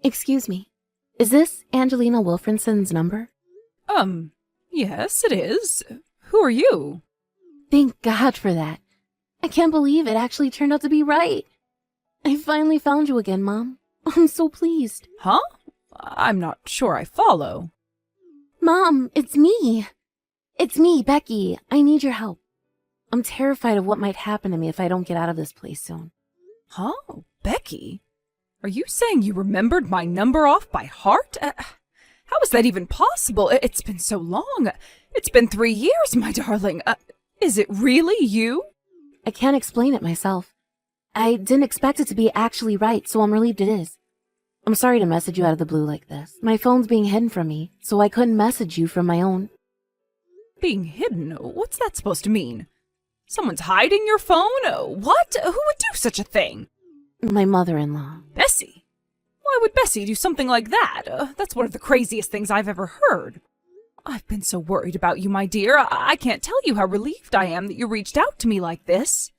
Excuse me. Is this Angelina Wilfridson's number? Yes, it is. Who are you? Thank God for that. I can't believe it actually turned out to be right. I finally found you again, Mom. I'm so pleased. Huh? I'm not sure I follow. Mom, it's me. It's me, Becky. I need your help. I'm terrified of what might happen to me if I don't get out of this place soon. Huh? Becky? Are you saying you remembered my number off by heart? How is that even possible? It's been so long. It's been 3 years, my darling. Is it really you? I can't explain it myself. I didn't expect it to be actually right, so I'm relieved it is. I'm sorry to message you out of the blue like this. My phone's being hidden from me, so I couldn't message you from my own. Being hidden? What's that supposed to mean? Someone's hiding your phone? What? Who would do such a thing? My mother-in-law. Bessie? Why would Bessie do something like that? That's one of the craziest things I've ever heard. I've been so worried about you, my dear. I can't tell you how relieved I am that you reached out to me like this.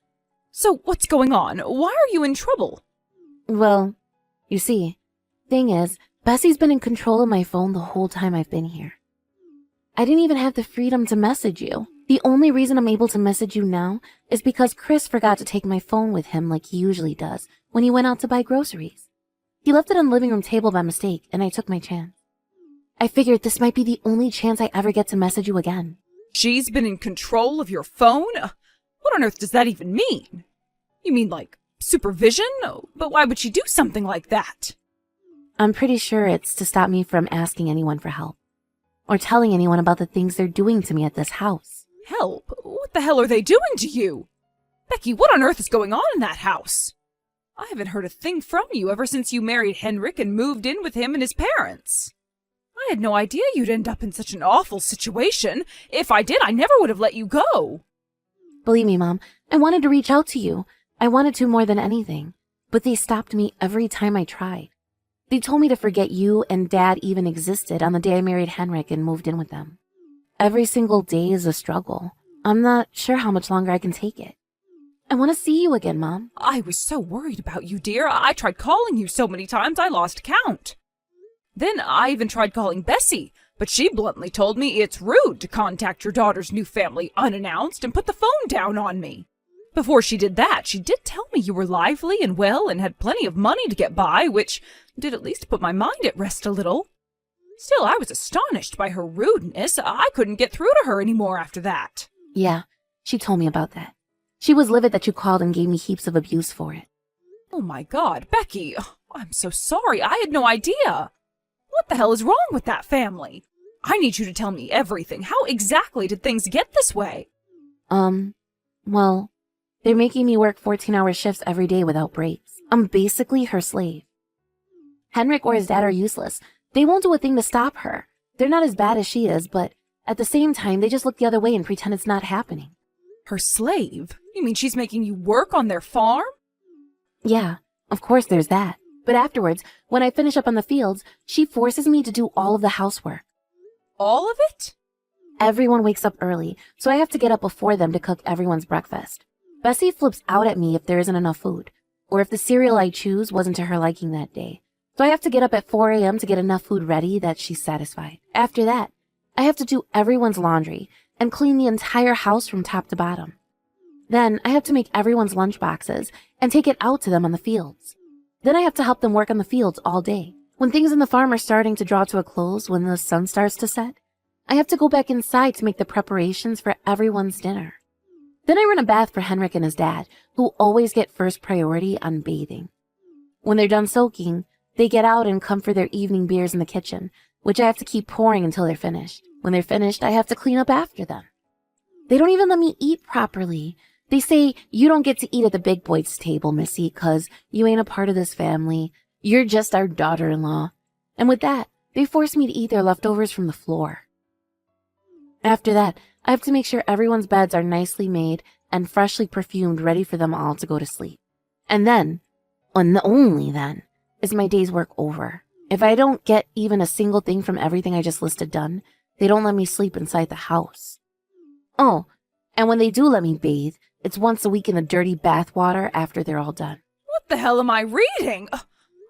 So what's going on? Why are you in trouble? Well, you see, thing is, Bessie's been in control of my phone the whole time I've been here. I didn't even have the freedom to message you. The only reason I'm able to message you now is because Chris forgot to take my phone with him like he usually does when he went out to buy groceries. He left it on the living room table by mistake, and I took my chance. I figured this might be the only chance I ever get to message you again. She's been in control of your phone? What on earth does that even mean? You mean like supervision? But why would she do something like that? I'm pretty sure it's to stop me from asking anyone for help, or telling anyone about the things they're doing to me at this house. Help? What the hell are they doing to you? Becky, what on earth is going on in that house? I haven't heard a thing from you ever since you married Henrik and moved in with him and his parents. I had no idea you'd end up in such an awful situation. If I did, I never would have let you go. Believe me, Mom, I wanted to reach out to you. I wanted to more than anything, but they stopped me every time I tried. They told me to forget you and Dad even existed on the day I married Henrik and moved in with them. Every single day is a struggle. I'm not sure how much longer I can take it. I want to see you again, Mom. I was so worried about you, dear. I tried calling you so many times I lost count. Then I even tried calling Bessie, but she bluntly told me it's rude to contact your daughter's new family unannounced and put the phone down on me. Before she did that, she did tell me you were lively and well and had plenty of money to get by, which did at least put my mind at rest a little. Still, I was astonished by her rudeness. I couldn't get through to her anymore after that. Yeah, she told me about that. She was livid that you called and gave me heaps of abuse for it. Oh my God, Becky, I'm so sorry. I had no idea. What the hell is wrong with that family? I need you to tell me everything. How exactly did things get this way? Well, they're making me work 14-hour shifts every day without breaks. I'm basically her slave. Henrik or his dad are useless. They won't do a thing to stop her. They're not as bad as she is, but at the same time, they just look the other way and pretend it's not happening. Her slave? You mean she's making you work on their farm? Yeah, of course there's that. But afterwards, when I finish up on the fields, she forces me to do all of the housework. All of it? Everyone wakes up early, so I have to get up before them to cook everyone's breakfast. Bessie flips out at me if there isn't enough food, or if the cereal I choose wasn't to her liking that day. So I have to get up at 4 a.m. to get enough food ready that she's satisfied. After that, I have to do everyone's laundry and clean the entire house from top to bottom. Then I have to make everyone's lunch boxes and take it out to them on the fields. Then I have to help them work on the fields all day. When things in the farm are starting to draw to a close, when the sun starts to set, I have to go back inside to make the preparations for everyone's dinner. Then I run a bath for Henrik and his dad, who always get first priority on bathing. When they're done soaking, they get out and come for their evening beers in the kitchen, which I have to keep pouring until they're finished. When they're finished, I have to clean up after them. They don't even let me eat properly. They say, you don't get to eat at the big boys' table, Missy, 'cause you ain't a part of this family. You're just our daughter-in-law. And with that, they force me to eat their leftovers from the floor. After that, I have to make sure everyone's beds are nicely made and freshly perfumed, ready for them all to go to sleep. And then, and only then, is my day's work over. If I don't get even a single thing from everything I just listed done, they don't let me sleep inside the house. Oh, and when they do let me bathe, it's once a week in the dirty bath water after they're all done. What the hell am I reading?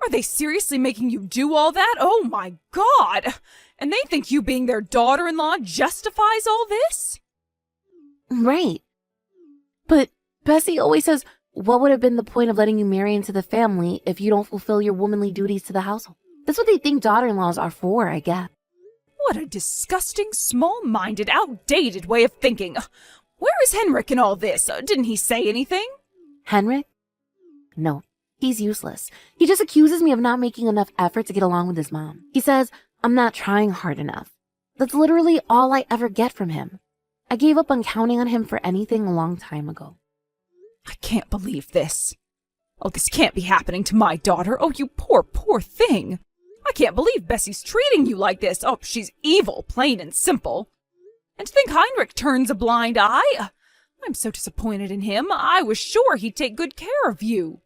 Are they seriously making you do all that? Oh my God! And they think you being their daughter-in-law justifies all this? Right. But Bessie always says, what would have been the point of letting you marry into the family if you don't fulfill your womanly duties to the household? That's what they think daughter-in-laws are for, I guess. What a disgusting, small-minded, outdated way of thinking. Where is Henrik in all this? Didn't he say anything? Henrik? No, he's useless. He just accuses me of not making enough effort to get along with his mom. He says I'm not trying hard enough. That's literally all I ever get from him. I gave up on counting on him for anything a long time ago. I can't believe this. Oh, this can't be happening to my daughter. Oh, you poor, poor thing. I can't believe Bessie's treating you like this. Oh, she's evil, plain and simple. And to think Heinrich turns a blind eye. I'm so disappointed in him. I was sure he'd take good care of you.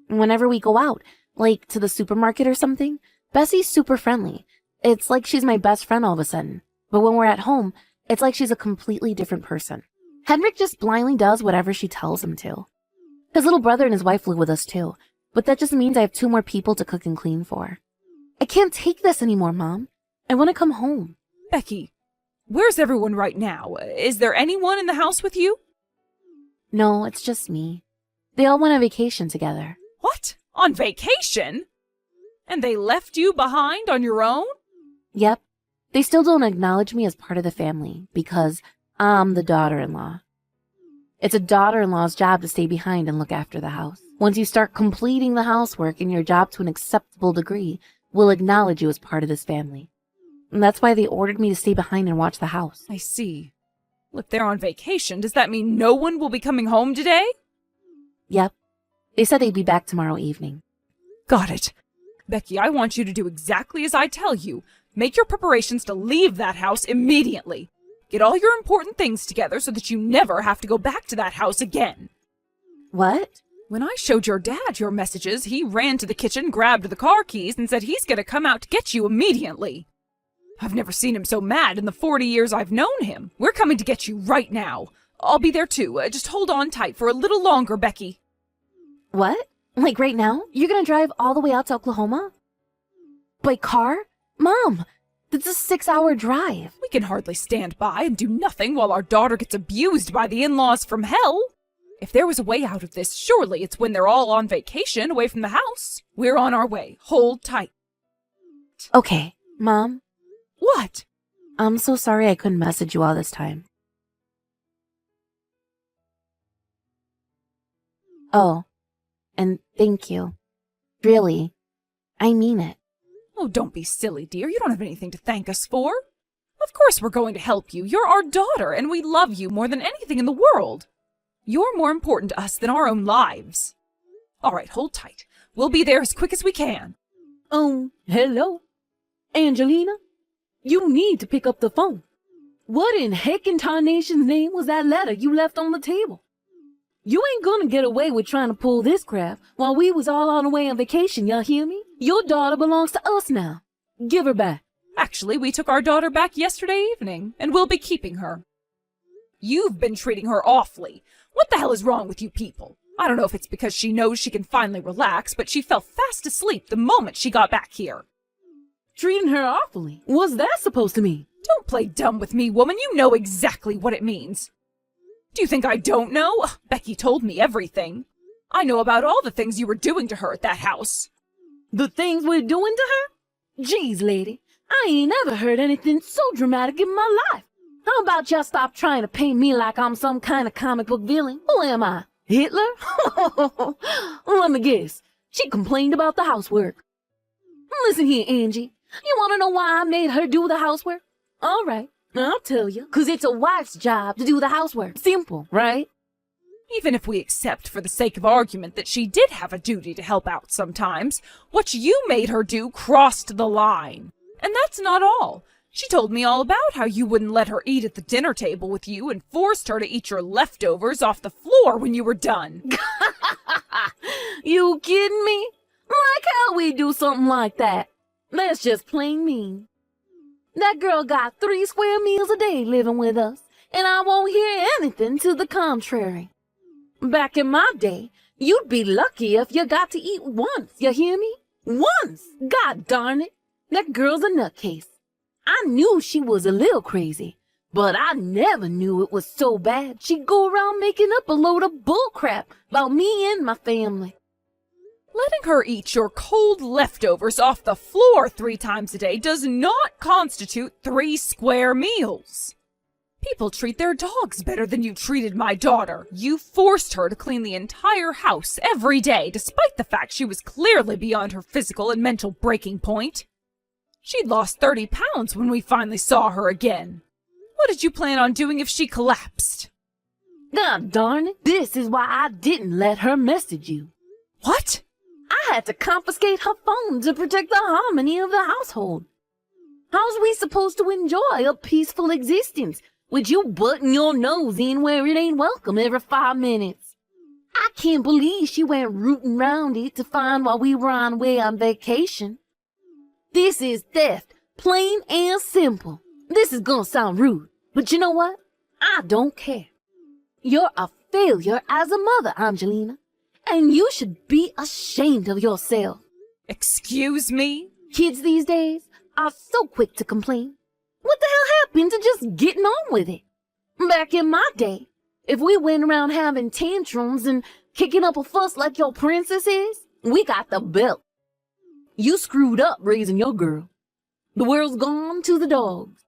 Whenever we go out, like to the supermarket or something, Bessie's super friendly. It's like she's my best friend all of a sudden. But when we're at home, it's like she's a completely different person. Henrik just blindly does whatever she tells him to. His little brother and his wife live with us too, but that just means I have 2 more people to cook and clean for. I can't take this anymore, Mom. I want to come home. Becky, where's everyone right now? Is there anyone in the house with you? No, it's just me. They all went on vacation together. What? On vacation? And they left you behind on your own? Yep. They still don't acknowledge me as part of the family because I'm the daughter-in-law. It's a daughter-in-law's job to stay behind and look after the house. Once you start completing the housework and your job to an acceptable degree, we'll acknowledge you as part of this family. And that's why they ordered me to stay behind and watch the house. I see. Well, if they're on vacation, does that mean no one will be coming home today? Yep. They said they'd be back tomorrow evening. Got it. Becky, I want you to do exactly as I tell you. Make your preparations to leave that house immediately. Get all your important things together so that you never have to go back to that house again. What? When I showed your dad your messages, he ran to the kitchen, grabbed the car keys, and said he's going to come out to get you immediately. I've never seen him so mad in the 40 years I've known him. We're coming to get you right now. I'll be there too. Just hold on tight for a little longer, Becky. What? Like right now? You're gonna drive all the way out to Oklahoma? By car? Mom, that's a 6-hour drive. We can hardly stand by and do nothing while our daughter gets abused by the in-laws from hell. If there was a way out of this, surely it's when they're all on vacation away from the house. We're on our way. Hold tight. Okay, Mom. What? I'm so sorry I couldn't message you all this time. Oh, and thank you. Really, I mean it. Oh, don't be silly, dear. You don't have anything to thank us for. Of course we're going to help you. You're our daughter, and we love you more than anything in the world. You're more important to us than our own lives. All right, hold tight. We'll be there as quick as we can. Oh, hello. Angelina, you need to pick up the phone. What in heck in tarnation's name was that letter you left on the table? You ain't gonna get away with trying to pull this crap while we was all on the way on vacation, y'all hear me? Your daughter belongs to us now. Give her back. Actually, we took our daughter back yesterday evening, and we'll be keeping her. You've been treating her awfully. What the hell is wrong with you people? I don't know if it's because she knows she can finally relax, but she fell fast asleep the moment she got back here. Treating her awfully. What's that supposed to mean? Don't play dumb with me, woman. You know exactly what it means. Do you think I don't know? Becky told me everything. I know about all the things you were doing to her at that house. The things we're doing to her? Geez, lady, I ain't ever heard anything so dramatic in my life. How about y'all stop trying to paint me like I'm some kind of comic book villain? Who am I? Hitler? Let me guess. She complained about the housework. Listen here, Angie. You want to know why I made her do the housework? All right, I'll tell you. 'Cause it's a wife's job to do the housework. Simple, right? Even if we accept for the sake of argument that she did have a duty to help out sometimes, what you made her do crossed the line. And that's not all. She told me all about how you wouldn't let her eat at the dinner table with you and forced her to eat your leftovers off the floor when you were done. You kidding me? Like how we do something like that? That's just plain mean. That girl got 3 square meals a day living with us, and I won't hear anything to the contrary. Back in my day, you'd be lucky if you got to eat once, you hear me? Once! God darn it! That girl's a nutcase. I knew she was a little crazy, but I never knew it was so bad she'd go around making up a load of bullcrap about me and my family. Letting her eat your cold leftovers off the floor 3 times a day does not constitute 3 square meals. People treat their dogs better than you treated my daughter. You forced her to clean the entire house every day, despite the fact she was clearly beyond her physical and mental breaking point. She'd lost 30 pounds when we finally saw her again. What did you plan on doing if she collapsed? God darn it, this is why I didn't let her message you. What? I had to confiscate her phone to protect the harmony of the household. How's we supposed to enjoy a peaceful existence with you butting your nose in where it ain't welcome every 5 minutes? I can't believe she went rooting round it to find while we were on way on vacation. This is theft, plain and simple. This is gonna sound rude, but you know what? I don't care. You're a failure as a mother, Angelina, and you should be ashamed of yourself. Excuse me? Kids these days are so quick to complain. What the hell happened to just getting on with it? Back in my day, if we went around having tantrums and kicking up a fuss like your princess is, we got the belt. You screwed up raising your girl. The world's gone to the dogs.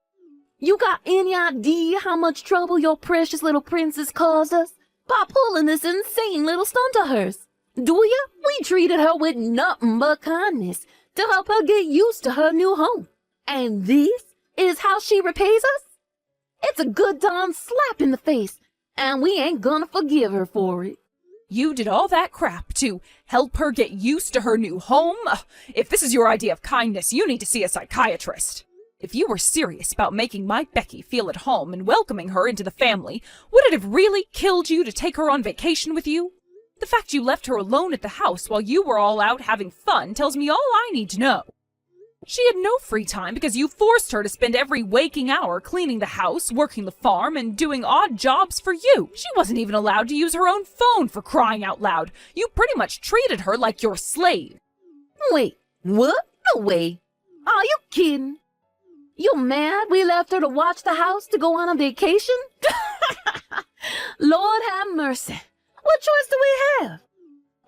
You got any idea how much trouble your precious little princess caused us by pulling this insane little stunt of hers? Do ya? We treated her with nothing but kindness to help her get used to her new home. And this is how she repays us? It's a good darn slap in the face, and we ain't gonna forgive her for it. You did all that crap to help her get used to her new home? If this is your idea of kindness, you need to see a psychiatrist. If you were serious about making my Becky feel at home and welcoming her into the family, would it have really killed you to take her on vacation with you? The fact you left her alone at the house while you were all out having fun tells me all I need to know. She had no free time because you forced her to spend every waking hour cleaning the house, working the farm, and doing odd jobs for you. She wasn't even allowed to use her own phone, for crying out loud. You pretty much treated her like your slave. Wait, what? No way. Are you kidding? You mad we left her to watch the house to go on a vacation? Lord have mercy. What choice do we have?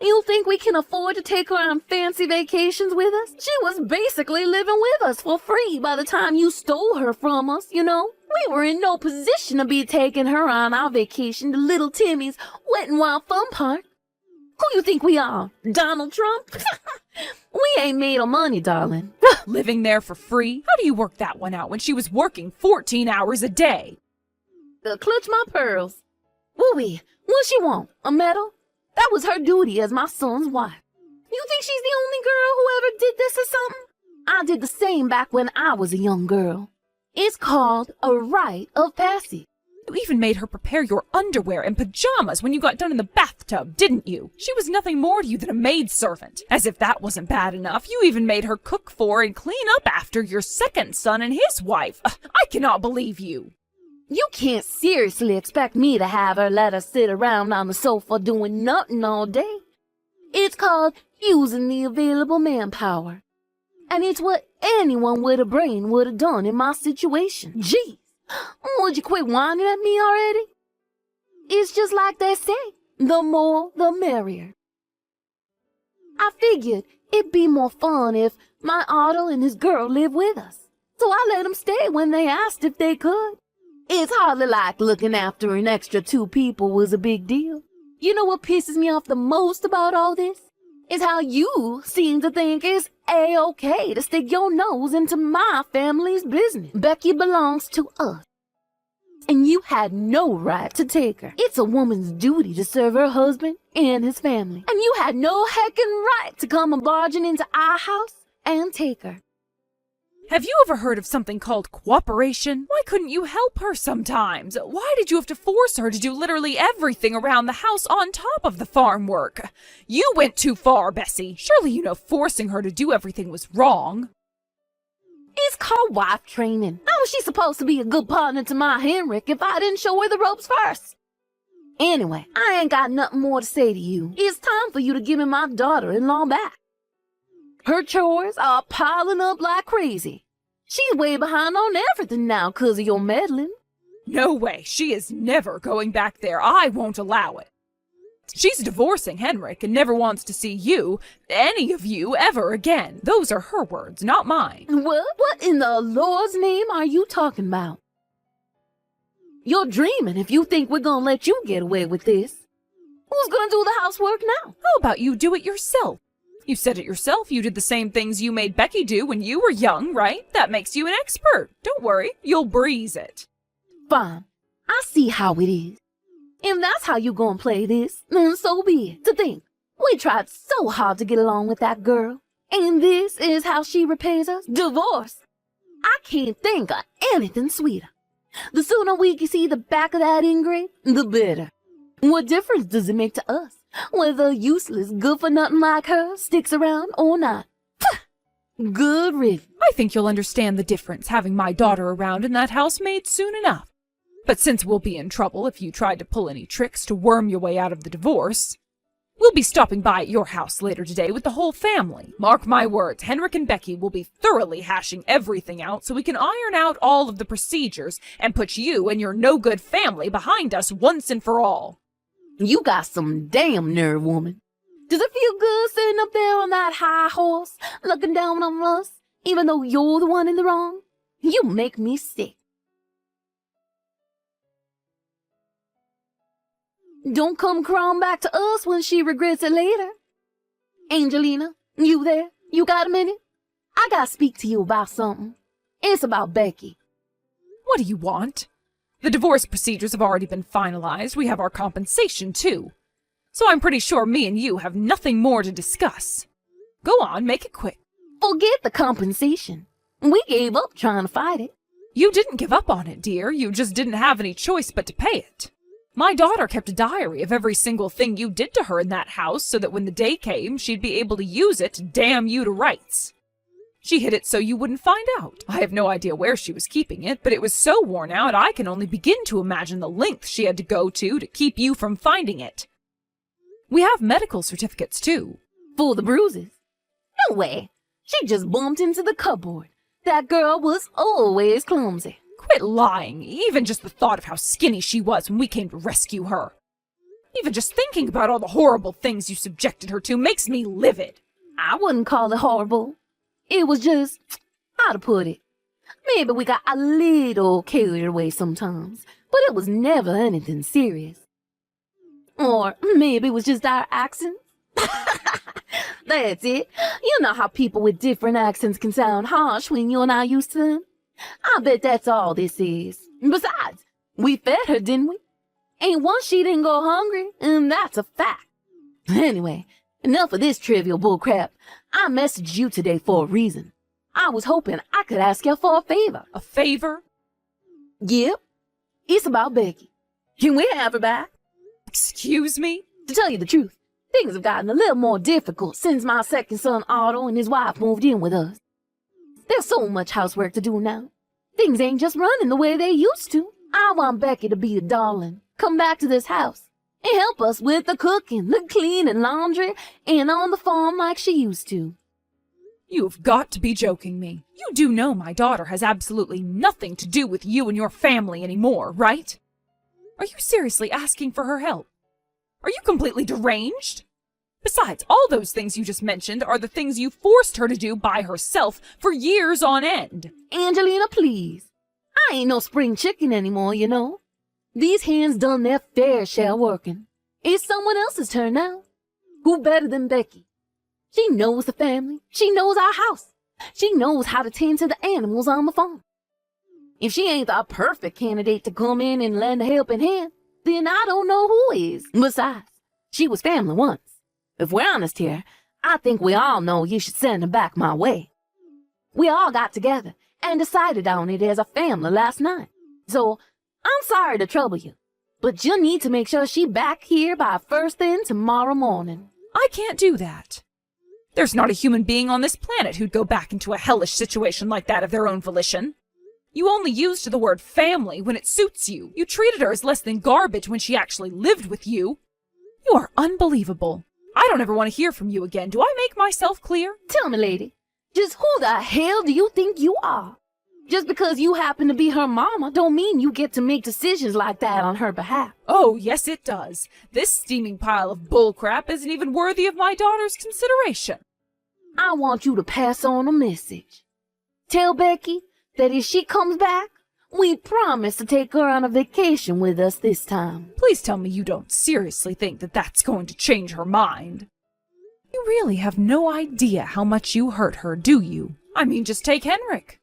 You think we can afford to take her on fancy vacations with us? She was basically living with us for free by the time you stole her from us, you know? We were in no position to be taking her on our vacation to Little Timmy's Wet n Wild Fun Park. Who you think we are, Donald Trump? We ain't made of money, darling. Living there for free? How do you work that one out when she was working 14 hours a day? Clutch my pearls. Woo-wee, what she want, a medal? That was her duty as my son's wife. You think she's the only girl who ever did this or something? I did the same back when I was a young girl. It's called a rite of passage. You even made her prepare your underwear and pajamas when you got done in the bathtub, didn't you? She was nothing more to you than a maidservant. As if that wasn't bad enough, you even made her cook for and clean up after your second son and his wife. I cannot believe you. You can't seriously expect me to have her let her sit around on the sofa doing nothing all day. It's called using the available manpower. And it's what anyone with a brain would have done in my situation. Jeez, would you quit whining at me already? It's just like they say, the more the merrier. I figured it'd be more fun if my Otto and his girl lived with us. So I let them stay when they asked if they could. It's hardly like looking after an extra 2 people was a big deal. You know what pisses me off the most about all this? Is how you seem to think it's A-okay to stick your nose into my family's business. Becky belongs to us. And you had no right to take her. It's a woman's duty to serve her husband and his family. And you had no heckin' right to come barging into our house and take her. Have you ever heard of something called cooperation? Why couldn't you help her sometimes? Why did you have to force her to do literally everything around the house on top of the farm work? You went too far, Bessie. Surely you know forcing her to do everything was wrong. It's called wife training. How was she supposed to be a good partner to my Henrik if I didn't show her the ropes first? Anyway, I ain't got nothing more to say to you. It's time for you to give me my daughter-in-law back. Her chores are piling up like crazy. She's way behind on everything now 'cause of your meddling. No way, she is never going back there. I won't allow it. She's divorcing Henrik and never wants to see you, any of you, ever again. Those are her words, not mine. What in the Lord's name are you talking about? You're dreaming if you think we're gonna let you get away with this. Who's gonna do the housework now? How about you do it yourself? You said it yourself, you did the same things you made Becky do when you were young, right? That makes you an expert. Don't worry, you'll breeze it. Fine, I see how it is. If that's how you gonna play this, then so be it. To think, we tried so hard to get along with that girl, and this is how she repays us? Divorce! I can't think of anything sweeter. The sooner we can see the back of that ingrate, the better. What difference does it make to us whether a useless, good-for-nothing like her sticks around or not? Good riddance. I think you'll understand the difference having my daughter around in that housemaid soon enough. But since we'll be in trouble if you tried to pull any tricks to worm your way out of the divorce, we'll be stopping by at your house later today with the whole family. Mark my words, Henrik and Becky will be thoroughly hashing everything out so we can iron out all of the procedures and put you and your no-good family behind us once and for all. You got some damn nerve, woman. Does it feel good sitting up there on that high horse, looking down on us, even though you're the one in the wrong? You make me sick. Don't come crawling back to us when she regrets it later. Angelina, you there? You got a minute? I gotta speak to you about something. It's about Becky. What do you want? The divorce procedures have already been finalized. We have our compensation, too. So I'm pretty sure me and you have nothing more to discuss. Go on, make it quick. Forget the compensation. We gave up trying to fight it. You didn't give up on it, dear. You just didn't have any choice but to pay it. My daughter kept a diary of every single thing you did to her in that house so that when the day came, she'd be able to use it to damn you to rights. She hid it so you wouldn't find out. I have no idea where she was keeping it, but it was so worn out I can only begin to imagine the lengths she had to go to keep you from finding it. We have medical certificates, too. For the bruises? No way. She just bumped into the cupboard. That girl was always clumsy. Quit lying. Even just the thought of how skinny she was when we came to rescue her. Even just thinking about all the horrible things you subjected her to makes me livid. I wouldn't call it horrible. It was just, how to put it? Maybe we got a little carried away sometimes, but it was never anything serious. Or maybe it was just our accents. That's it. You know how people with different accents can sound harsh when you're not used to them? I bet that's all this is. Besides, we fed her, didn't we? Ain't one she didn't go hungry, and that's a fact. Anyway, enough of this trivial bullcrap. I messaged you today for a reason. I was hoping I could ask you for a favor. A favor? Yep. It's about Becky. Can we have her back? Excuse me? To tell you the truth, things have gotten a little more difficult since my second son Otto and his wife moved in with us. There's so much housework to do now. Things ain't just running the way they used to. I want Becky to be a darling, come back to this house, and help us with the cooking, the cleaning, laundry, and on the farm like she used to. You've got to be joking me. You do know my daughter has absolutely nothing to do with you and your family anymore, right? Are you seriously asking for her help? Are you completely deranged? Besides, all those things you just mentioned are the things you forced her to do by herself for years on end. Angelina, please. I ain't no spring chicken anymore, you know. These hands done their fair share working. It's someone else's turn now. Who better than Becky? She knows the family. She knows our house. She knows how to tend to the animals on the farm. If she ain't the perfect candidate to come in and lend a helping hand, then I don't know who is. Besides, she was family once. If we're honest here, I think we all know you should send her back my way. We all got together and decided on it as a family last night. So, I'm sorry to trouble you, but you need to make sure she back here by first thing tomorrow morning. I can't do that. There's not a human being on this planet who'd go back into a hellish situation like that of their own volition. You only used the word family when it suits you. You treated her as less than garbage when she actually lived with you. You are unbelievable. I don't ever want to hear from you again. Do I make myself clear? Tell me, lady, just who the hell do you think you are? Just because you happen to be her mama don't mean you get to make decisions like that on her behalf. Oh, yes it does. This steaming pile of bullcrap isn't even worthy of my daughter's consideration. I want you to pass on a message. Tell Becky that if she comes back, we promise to take her on a vacation with us this time. Please tell me you don't seriously think that that's going to change her mind. You really have no idea how much you hurt her, do you? I mean, just take Henrik.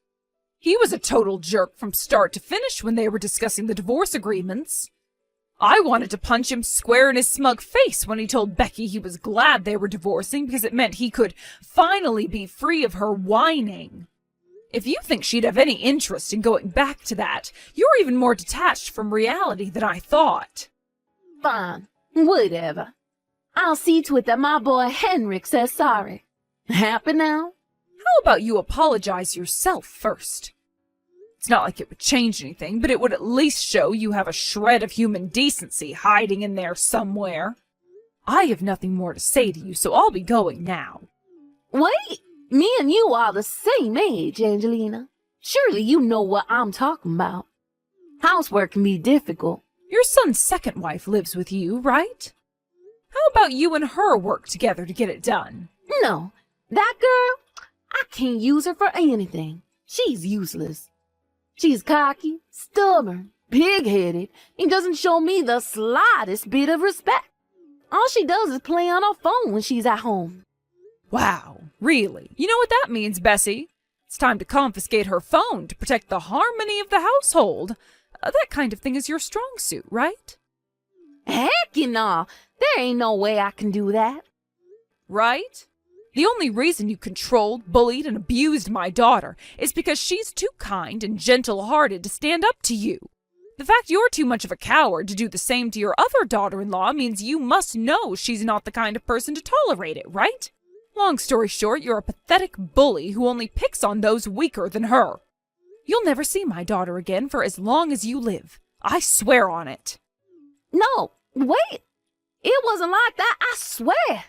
He was a total jerk from start to finish when they were discussing the divorce agreements. I wanted to punch him square in his smug face when he told Becky he was glad they were divorcing because it meant he could finally be free of her whining. If you think she'd have any interest in going back to that, you're even more detached from reality than I thought. Fine, whatever. I'll see to it that my boy Henrik says sorry. Happy now? How about you apologize yourself first? It's not like it would change anything, but it would at least show you have a shred of human decency hiding in there somewhere. I have nothing more to say to you, so I'll be going now. Wait, me and you are the same age, Angelina. Surely you know what I'm talking about. Housework can be difficult. Your son's second wife lives with you, right? How about you and her work together to get it done? No, that girl, I can't use her for anything. She's useless. She's cocky, stubborn, pig-headed, and doesn't show me the slightest bit of respect. All she does is play on her phone when she's at home. Wow, really? You know what that means, Bessie? It's time to confiscate her phone to protect the harmony of the household. That kind of thing is your strong suit, right? Heck no, there ain't no way I can do that. Right? The only reason you controlled, bullied, and abused my daughter is because she's too kind and gentle-hearted to stand up to you. The fact you're too much of a coward to do the same to your other daughter-in-law means you must know she's not the kind of person to tolerate it, right? Long story short, you're a pathetic bully who only picks on those weaker than her. You'll never see my daughter again for as long as you live. I swear on it. No, wait. It wasn't like that, I swear.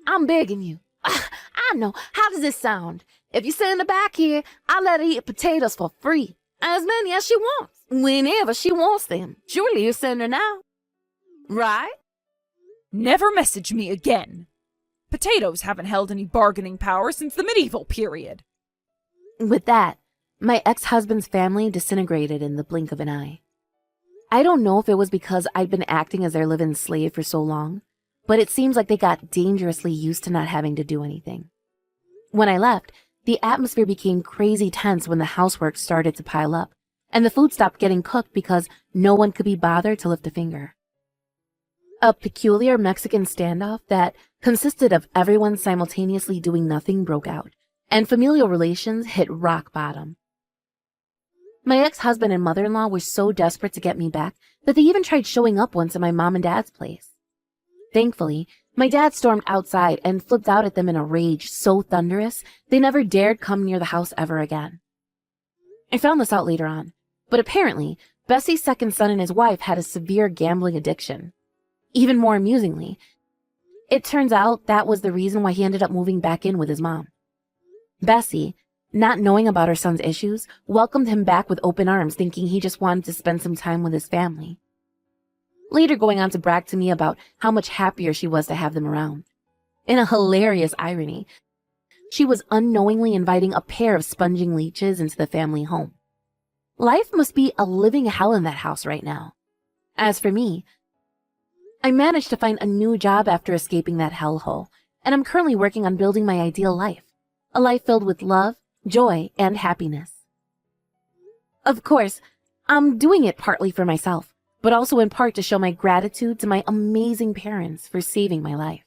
I'm begging you. I know. How does this sound? If you send her back here, I'll let her eat potatoes for free. As many as she wants. Whenever she wants them. Surely you'll send her now. Right? Never message me again. Potatoes haven't held any bargaining power since the medieval period. With that, my ex-husband's family disintegrated in the blink of an eye. I don't know if it was because I'd been acting as their live-in slave for so long, but it seems like they got dangerously used to not having to do anything. When I left, the atmosphere became crazy tense when the housework started to pile up, and the food stopped getting cooked because no one could be bothered to lift a finger. A peculiar Mexican standoff that consisted of everyone simultaneously doing nothing broke out, and familial relations hit rock bottom. My ex-husband and mother-in-law were so desperate to get me back that they even tried showing up once at my mom and dad's place. Thankfully, my dad stormed outside and flipped out at them in a rage so thunderous they never dared come near the house ever again. I found this out later on, but apparently, Bessie's second son and his wife had a severe gambling addiction. Even more amusingly, it turns out that was the reason why he ended up moving back in with his mom. Bessie, not knowing about her son's issues, welcomed him back with open arms, thinking he just wanted to spend some time with his family. Later going on to brag to me about how much happier she was to have them around. In a hilarious irony, she was unknowingly inviting a pair of sponging leeches into the family home. Life must be a living hell in that house right now. As for me, I managed to find a new job after escaping that hellhole, and I'm currently working on building my ideal life. A life filled with love, joy, and happiness. Of course, I'm doing it partly for myself, but also in part to show my gratitude to my amazing parents for saving my life.